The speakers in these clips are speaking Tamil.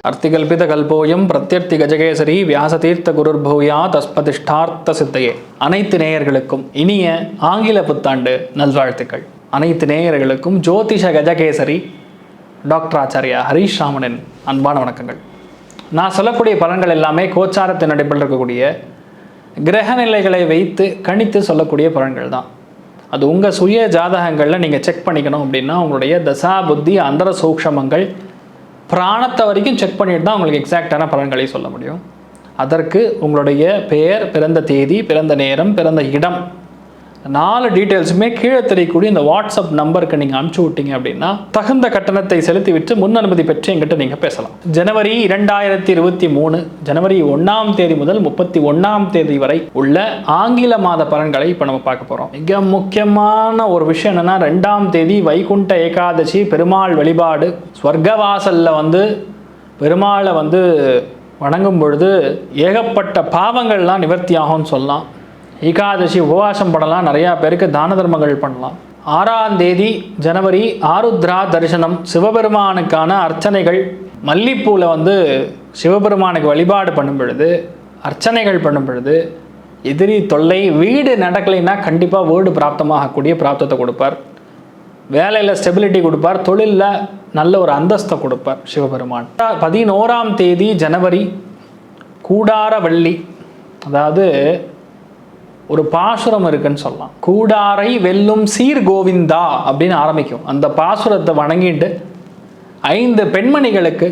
அர்த்திகல்பிதகல்போயம் பிரத்யர்த்தி கஜகேசரி வியாசதீர்த்த குருர்பூயா தஸ்மதிஷ்டார்த்த சித்தையே. அனைத்து நேயர்களுக்கும் இனிய ஆங்கில புத்தாண்டு நல்வாழ்த்துக்கள். அனைத்து நேயர்களுக்கும் ஜோதிஷ கஜகேசரி டாக்டர் ஆச்சாரியா ஹரீஷ் ராமனின் அன்பான வணக்கங்கள். நான் சொல்லக்கூடிய பலன்கள் எல்லாமே கோச்சாரத்தின் அடிப்படையில் இருக்கக்கூடிய கிரகநிலைகளை வைத்து கணித்து சொல்லக்கூடிய பலன்கள் தான். அது உங்கள் சுய ஜாதகங்களில் நீங்கள் செக் பண்ணிக்கணும் அப்படின்னா உங்களுடைய தசா புத்தி அந்தர சூக்ஷமங்கள் பிராணத்தை வரைக்கும் செக் பண்ணிட்டு தான் உங்களுக்கு எக்ஸாக்டான பலன்களை சொல்ல முடியும். அதற்கு உங்களுடைய பெயர், பிறந்த தேதி, பிறந்த நேரம், பிறந்த இடம் 4 டீட்டெயில்ஸுமே கீழே தெரியக்கூடிய இந்த வாட்ஸ்அப் நம்பருக்கு நீங்கள் அனுப்பிச்சி விட்டீங்க அப்படின்னா தகுந்த கட்டணத்தை செலுத்திவிட்டு முன் அனுமதி பெற்று எங்கிட்ட நீங்கள் பேசலாம். ஜனவரி 2023 ஜனவரி 1ஆம் தேதி முதல் 31ஆம் தேதி வரை உள்ள ஆங்கில மாத பலன்களை இப்போ நம்ம பார்க்க போகிறோம். மிக முக்கியமான ஒரு விஷயம் என்னென்னா 2ஆம் தேதி வைகுண்ட ஏகாதசி பெருமாள் வழிபாடு. ஸ்வர்க்கவாசலில் பெருமாளை வணங்கும் பொழுது ஏகப்பட்ட பாவங்கள்லாம் நிவர்த்தி ஆகும்னு சொல்லலாம். ஏகாதசி உபவாசம் பண்ணலாம், நிறையா பேருக்கு தான தர்மங்கள் பண்ணலாம். 6ஆம் தேதி ஜனவரி ஆருத்ரா தரிசனம், சிவபெருமானுக்கான அர்ச்சனைகள். மல்லிப்பூவில் சிவபெருமானுக்கு வழிபாடு பண்ணும் பொழுது, அர்ச்சனைகள் பண்ணும் பொழுது எதிரி தொல்லை, வீடு நடக்கலைன்னா கண்டிப்பாக வீடு பிராப்தமாகக்கூடிய பிராப்தத்தை கொடுப்பார். வேலையில் ஸ்டெபிலிட்டி கொடுப்பார், தொழிலில் நல்ல ஒரு அந்தஸ்தை கொடுப்பார் சிவபெருமான். 11ஆம் தேதி ஜனவரி கூடார வள்ளி, அதாவது ஒரு பாசுரம் இருக்குன்னு சொல்லலாம். கூடாரை வெல்லும் சீர் கோவிந்தா அப்படின்னு ஆரம்பிக்கும். அந்த பாசுரத்தை வணங்கிட்டு 5 பெண்மணிகளுக்கு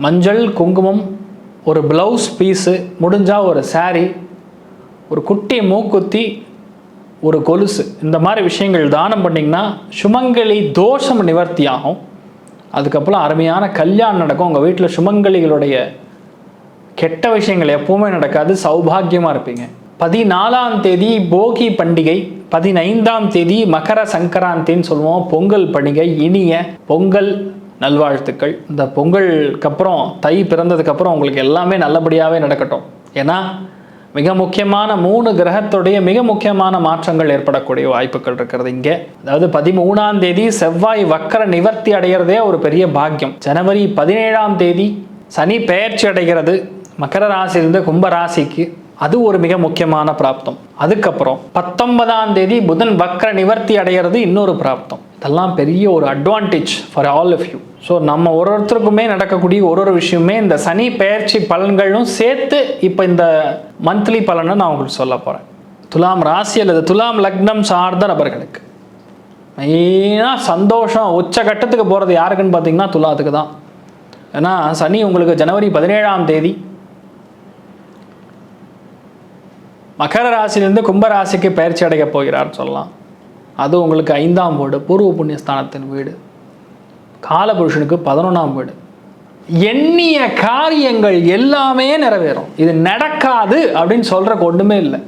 மஞ்சள் குங்குமம், ஒரு ப்ளவுஸ் பீஸு, முடிஞ்சால் ஒரு சாரீ, ஒரு குட்டி மூக்குத்தி, ஒரு கொலுசு, இந்த மாதிரி விஷயங்கள் தானம் பண்ணிங்கன்னா சுமங்கலி தோஷம் நிவர்த்தி ஆகும். அதுக்கப்புறம் அருமையான கல்யாணம் நடக்கும். உங்கள் வீட்டில் சுமங்கலிகளுடைய கெட்ட விஷயங்கள் எப்பவுமே நடக்காது, சௌபாகியமாக இருப்பீங்க. 14ஆம் தேதி போகி பண்டிகை, 15ஆம் தேதி மகர சங்கராந்தின்னு சொல்லுவோம், பொங்கல் பண்டிகை. இனிய பொங்கல் நல்வாழ்த்துக்கள். இந்த பொங்கலுக்கு அப்புறம் தை பிறந்ததுக்கப்புறம் உங்களுக்கு எல்லாமே நல்லபடியாகவே நடக்கட்டும். ஏன்னா மிக முக்கியமான 3 கிரகத்துடைய மிக முக்கியமான மாற்றங்கள் ஏற்படக்கூடிய வாய்ப்புகள் இருக்கிறது இங்கே. அதாவது 13ஆம் தேதி செவ்வாய் வக்கர நிவர்த்தி அடைகிறதே ஒரு பெரிய பாக்கியம். ஜனவரி 17ஆம் தேதி சனி பெயர்ச்சி அடைகிறது மகர ராசியிலிருந்து கும்ப ராசிக்கு, அது ஒரு மிக முக்கியமான பிராப்தம். அதுக்கப்புறம் 19ஆம் தேதி புதன் வக்ர நிவர்த்தி அடைகிறது, இன்னொரு பிராப்தம். இதெல்லாம் பெரிய ஒரு advantage for all of you. So நம்ம ஒருத்தருக்குமே நடக்கக்கூடிய ஒரு விஷயமே இந்த சனி பெயர்ச்சி பலன்களும் சேர்த்து இப்போ இந்த மந்த்லி பலனை நான் உங்களுக்கு சொல்ல போகிறேன். துலாம் ராசி அல்லது துலாம் லக்னம் சார்ந்த நபர்களுக்கு மெயினாக சந்தோஷம் உச்சகட்டத்துக்கு போகிறது யாருக்குன்னு பார்த்தீங்கன்னா துலாத்துக்கு தான். ஏன்னா சனி உங்களுக்கு ஜனவரி 17ஆம் தேதி மகர ராசியிலிருந்து கும்பராசிக்கு பயிற்சி அடைய போகிறார்னு சொல்லலாம். அது உங்களுக்கு 5ஆம் வீடு, பூர்வ புண்ணியஸ்தானத்தின் வீடு. காலபுருஷனுக்கு 11ஆம் வீடு. எண்ணிய காரியங்கள் எல்லாமே நிறைவேறும். இது நடக்காது அப்படின்னு சொல்றதுக்கு ஒன்றுமே இல்லை.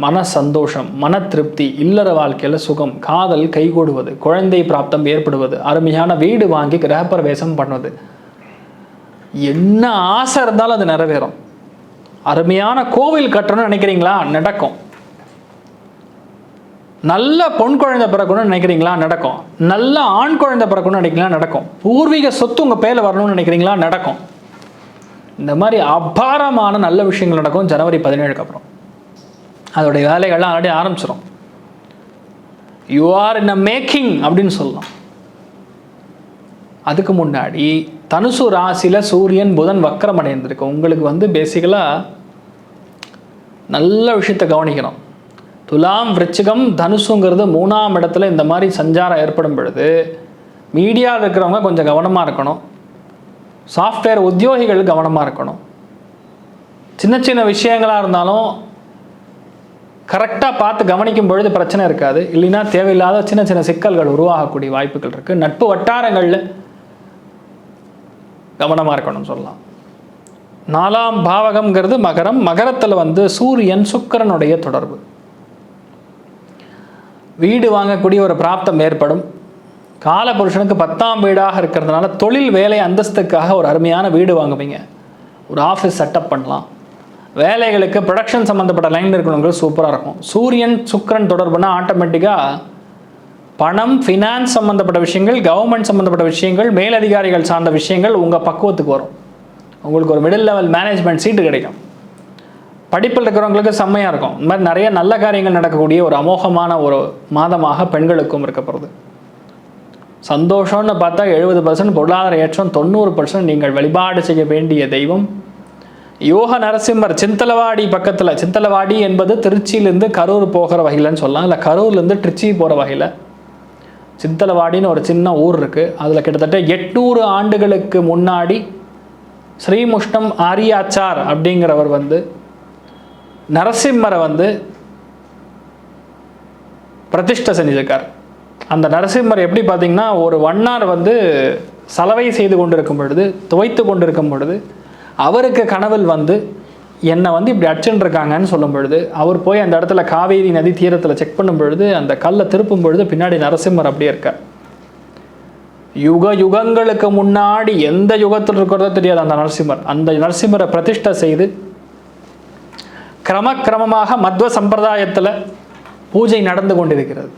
மன சந்தோஷம், மன திருப்தி, இல்லற வாழ்க்கையில் சுகம், காதல் கைகூடுவது, குழந்தை பிராப்தம் ஏற்படுவது, அருமையான வீடு வாங்கி கிரகப்பிரவேசம் பண்ணுவது, என்ன ஆசை இருந்தாலும் அது நிறைவேறும். அருமையான கோவில் கட்டணும்னு நினைக்கிறீங்களா? நடக்கும். நல்ல பொன் குழந்தை பிறக்கணும்னு நினைக்கிறீங்களா? நடக்கும். நல்ல ஆண் குழந்தை பிறக்கணும்னு நினைக்கிறீங்களா? நடக்கும். பூர்வீக சொத்து உங்கள் பேரில் வரணும்னு நினைக்கிறீங்களா? நடக்கும். இந்த மாதிரி அபாரமான நல்ல விஷயங்கள் நடக்கும் ஜனவரி 17க்கு அப்புறம். அதோடைய வேலைகள்லாம் ஆல்ரெடி ஆரம்பிச்சிடும். You are in a making அப்படின்னு சொல்லலாம். அதுக்கு முன்னாடி தனுசு ராசியில் சூரியன் புதன் வக்கரம் அடைந்திருக்கு. உங்களுக்கு பேசிக்கலாக நல்ல விஷயத்தை கவனிக்கணும். துலாம் விருச்சிகம் தனுசுங்கிறது 3ஆம் இடத்துல இந்த மாதிரி சஞ்சாரம் ஏற்படும் பொழுது மீடியாவில் இருக்கிறவங்க கொஞ்சம் கவனமாக இருக்கணும். சாஃப்ட்வேர் உத்தியோகிகள் கவனமாக இருக்கணும். சின்ன சின்ன விஷயங்களாக இருந்தாலும் கரெக்டாக பார்த்து கவனிக்கும் பொழுது பிரச்சனை இருக்காது. இல்லைன்னா தேவையில்லாத சின்ன சின்ன சிக்கல்கள் உருவாகக்கூடிய வாய்ப்புகள் இருக்குது. நட்பு வட்டாரங்களில் கவனமாக இருக்கணும்னு சொல்லலாம். 4ஆம் பாவகம்ங்கிறது மகரம். மகரத்தில் சூரியன் சுக்கிரனுடைய தொடர்பு. வீடு வாங்கக்கூடிய ஒரு பிராப்தம் ஏற்படும். காலபுருஷனுக்கு 10ஆம் வீடாக இருக்கிறதுனால தொழில் வேலை அந்தஸ்துக்காக ஒரு அருமையான வீடு வாங்குவீங்க. ஒரு ஆஃபீஸ் செட்டப் பண்ணலாம். வேலைகளுக்கு ப்ரொடக்ஷன் சம்மந்தப்பட்ட லைனில் இருக்கணுங்கிறது சூப்பராக இருக்கும். சூரியன் சுக்கிரன் தொடர்புனா ஆட்டோமேட்டிக்காக பணம், ஃபினான்ஸ் சம்மந்தப்பட்ட விஷயங்கள், கவர்மெண்ட் சம்மந்தப்பட்ட விஷயங்கள், மேலதிகாரிகள் சார்ந்த விஷயங்கள் உங்கள் பக்குவத்துக்கு வரும். உங்களுக்கு ஒரு மிடில் லெவல் மேனேஜ்மெண்ட் சீட்டு கிடைக்கும். படிப்பில் இருக்கிறவங்களுக்கு செம்மையாக இருக்கும். இந்த மாதிரி நிறைய நல்ல காரியங்கள் நடக்கக்கூடிய ஒரு அமோகமான ஒரு மாதமாக பெண்களுக்கும் இருக்கப்படுது. சந்தோஷம்னு பார்த்தா 70% பொருளாதார ஏற்றம், 90% நீங்கள் வழிபாடு செய்ய வேண்டிய தெய்வம் யோக நரசிம்மர். சிந்தலவாடி பக்கத்தில், சிந்தலவாடி என்பது திருச்சியிலேருந்து கரூர் போகிற வகையிலன்னு சொல்லலாம், இல்லை கரூர்லேருந்து திருச்சி போகிற வகையில் சிந்தலவாடின்னு ஒரு சின்ன ஊர் இருக்குது. அதில் கிட்டத்தட்ட 800 ஆண்டுகளுக்கு முன்னாடி ஸ்ரீமுஷ்ணம் ஆரியாச்சார் அப்படிங்கிறவர் நரசிம்மரை பிரதிஷ்டை செஞ்சிருக்கார். அந்த நரசிம்மர் எப்படி பார்த்தீங்கன்னா, ஒரு வண்ணார் சலவை செய்து கொண்டிருக்கும் பொழுது, துவைத்து கொண்டிருக்கும் பொழுது அவருக்கு கனவில் என்னை இப்படி அடிச்சுட்டு இருக்காங்கன்னு சொல்லும் பொழுது, அவர் போய் அந்த இடத்துல காவேரி நதி தீரத்தில் செக் பண்ணும் பொழுது அந்த கல்லை திருப்பும் பொழுது பின்னாடி நரசிம்மர் அப்படியே இருக்கார். யுகங்களுக்கு முன்னாடி எந்த யுகத்தில் இருக்கிறதோ தெரியாது அந்த நரசிம்மர். அந்த நரசிம்மரை பிரதிஷ்டை செய்து கிரமமாக மத்வ சம்பிரதாயத்தில் பூஜை நடந்து கொண்டிருக்கிறது.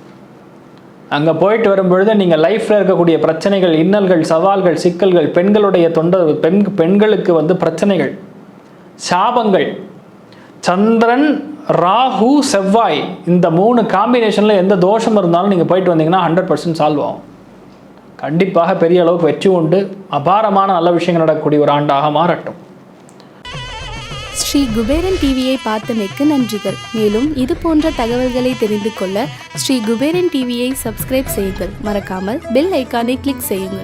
அங்கே போயிட்டு வரும்பொழுது நீங்கள் லைஃப்பில் இருக்கக்கூடிய பிரச்சனைகள், இன்னல்கள், சவால்கள், சிக்கல்கள், பெண்களுடைய பெண்களுக்கு பிரச்சனைகள், சாபங்கள், சந்திரன், ராகு, செவ்வாய் இந்த 3 காம்பினேஷனில் எந்த தோஷம் இருந்தாலும் நீங்கள் போயிட்டு வந்தீங்கன்னா 100% சால்வ் ஆகும். கண்டிப்பாக பெரிய அளவுக்கு வெற்றி உண்டு. அபாரமான நல்ல விஷயங்கள் நடக்கக்கூடிய ஒரு ஆண்டாக மாறட்டும். ஸ்ரீ குபேரன் டிவியை பார்த்தமைக்கு நன்றிகள். மேலும் இது போன்ற தகவல்களை தெரிந்து கொள்ள ஸ்ரீ குபேரன் டிவியை சப்ஸ்கிரைப் செய்யுங்கள். மறக்காமல் பெல் ஐக்கானை கிளிக் செய்யுங்கள்.